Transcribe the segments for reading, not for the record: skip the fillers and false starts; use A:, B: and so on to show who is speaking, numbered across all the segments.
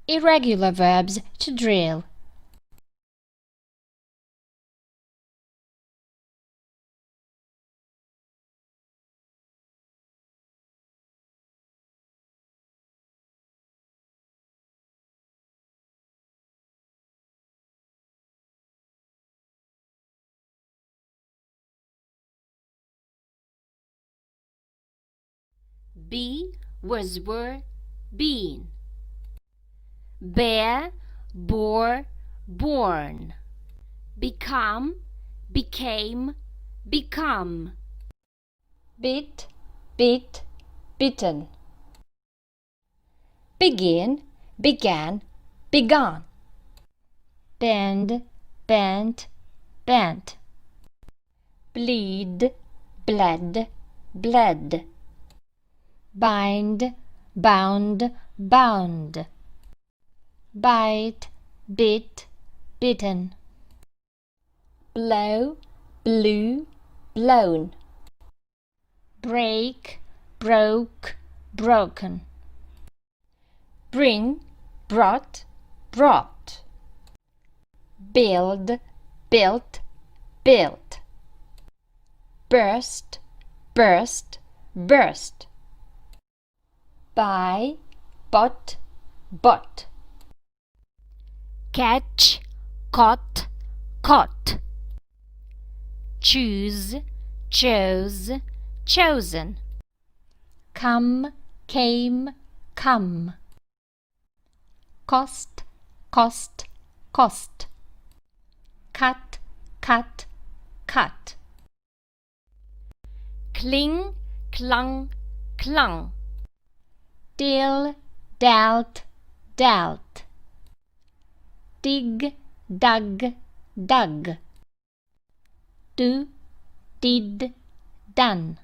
A: Irregular verbs to drill.
B: Be was were, been. Bear, bore, born. Become, became, become.
A: Bit, bit, bitten. Begin, began, begun. Bend, bent, bent. Bleed, bled, bled. Bind, bound, bound. Bite, bit, bitten. Blow, blew, blown. Break, broke, broken. Bring, brought, brought. Build, built, built. Burst, burst, burst. Buy, bought, bought.
B: Catch, caught, caught. Choose, chose, chosen.
A: Come, came, come. Cost, cost, cost. Cut, cut, cut.
B: Cling, clung, clung.
A: Deal, dealt, dealt. Dig, dug, dug. Do, did, done.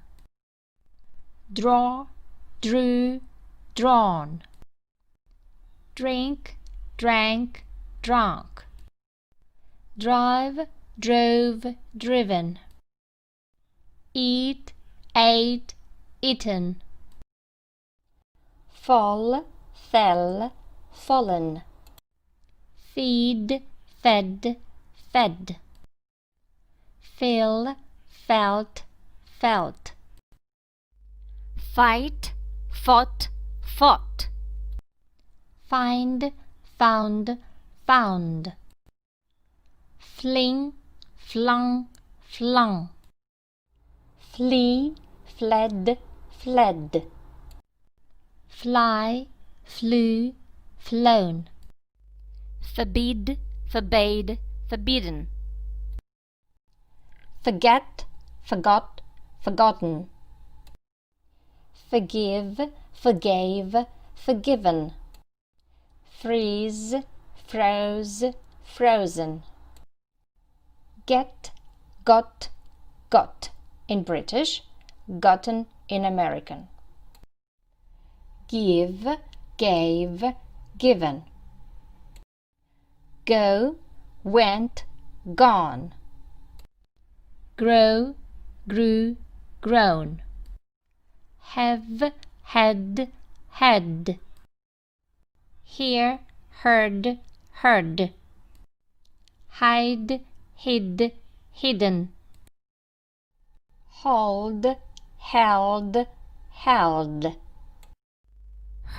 A: Draw, drew, drawn. Drink, drank, drunk. Drive, drove, driven. Eat, ate, eaten. Fall, fell, fallen. Feed, fed, fed. Fill, felt, felt.
B: Fight, fought, fought.
A: Find, found, found. Fling, flung, flung. Flee, fled, fled. Fly, flew, flown.
B: Forbid, forbade, forbidden.
A: Forget, forgot, forgotten. Forgive, forgave, forgiven. Freeze, froze, frozen. Get, got, got in British, gotten in American. Give, gave, given. Go, went, gone. Grow, grew, grown. Have, had, had. Hear, heard, heard. Hide, hid, hidden. Hold, held, held.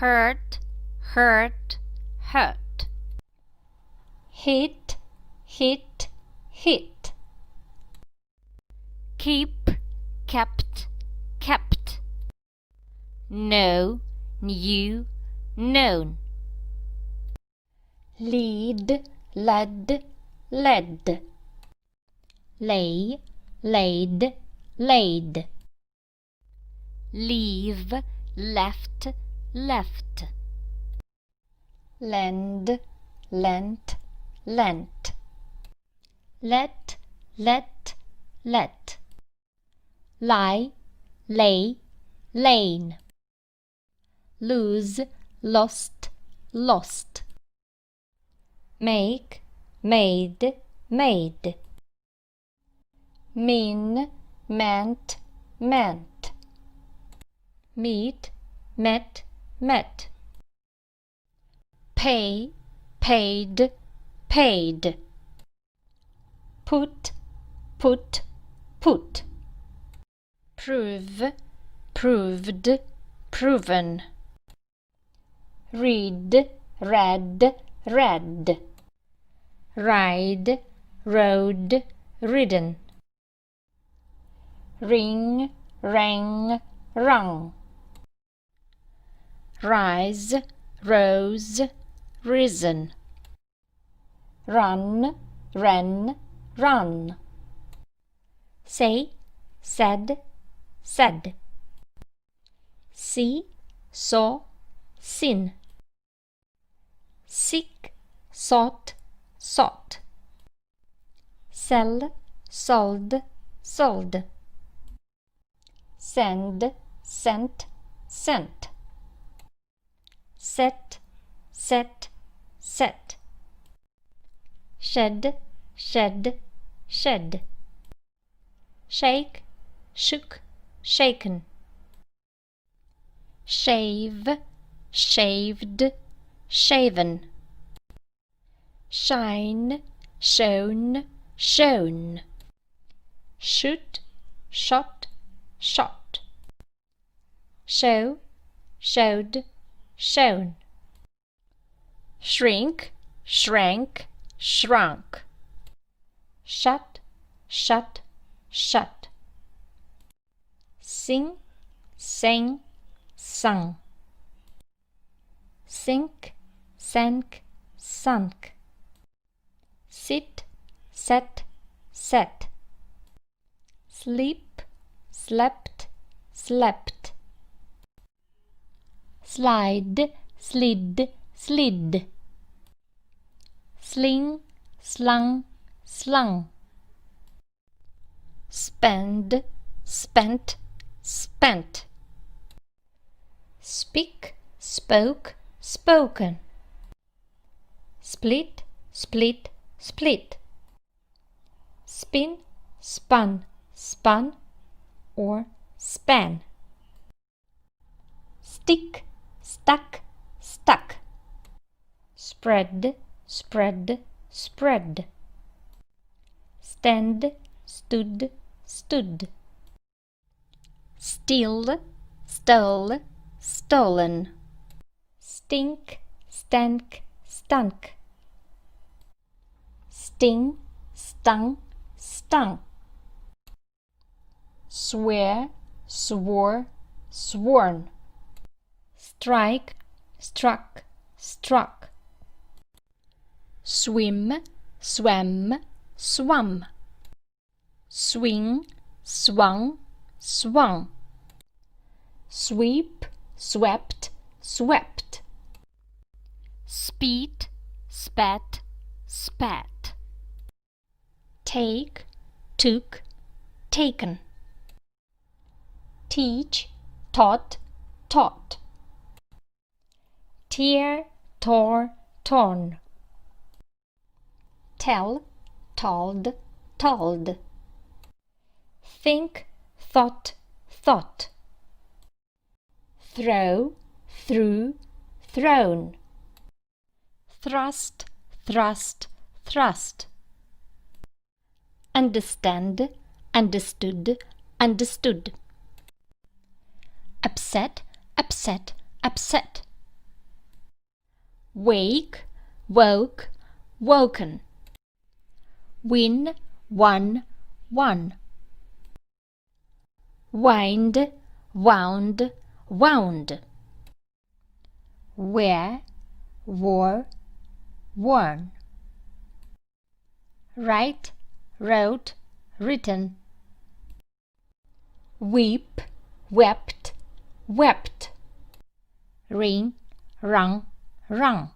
B: Hurt, hurt, hurt.
A: Hit, hit, hit.
B: Keep, kept, kept. Know, knew, known.
A: Lead, led, led. Lay, laid, laid.
B: Leave, left, left.
A: Lend, lent, lent. Let, let. Lie, lay, lain. Lose, lost, lost. Make, made, made. Mean, meant, meant. Meet, met, met. pay, paid, paid. Put, put, put. Prove, proved, proven. Read, read, read. Ride, rode, ridden. Ring, rang, rung. Rise, rose, risen. Run, ran, run. Say, said, said. See, saw, seen. Seek, sought, sought. Sell, sold, sold. Send, sent, sent. Set, set, set. Shed, shed, shed. Shake, shook, shaken. Shave, shaved, shaven. Shine, shone, shown. Shoot, shot, shot. Show, showed, shown. Shrink, shrank, shrunk. Shut, shut, shut. Sing, sang, sung. Sink, sank, sunk. Sit, sat, sat. Sleep, slept, slept. Slide, slid, slid. Sling, slung, slung. Spend, spent, spent. Speak, spoke, spoken. Split, split, split. Spin, spun, spun, or span. Stick, stuck, stuck. Spread, spread, spread. Stand, stood, stood. Steal, stole, stolen. Stink, stank, stunk. Sting, stung, stung. Swear, swore, sworn. Strike, struck, struck. Swim, swam, swum. Swing, swung, swung. Sweep, swept, swept.
B: Speed, spat, spat.
A: Take, took, taken. Teach, taught, taught. Tear, tore, torn. Tell, told, told. Think, thought, thought. Throw, threw, thrown. Thrust, thrust, thrust. Understand, understood, understood. Upset, upset, upset. Wake, woke, woken. Win, won, won. Wind, wound, wound. Wear, wore, worn. Write, wrote, written. Weep, wept, wept. Ring, rung, rung.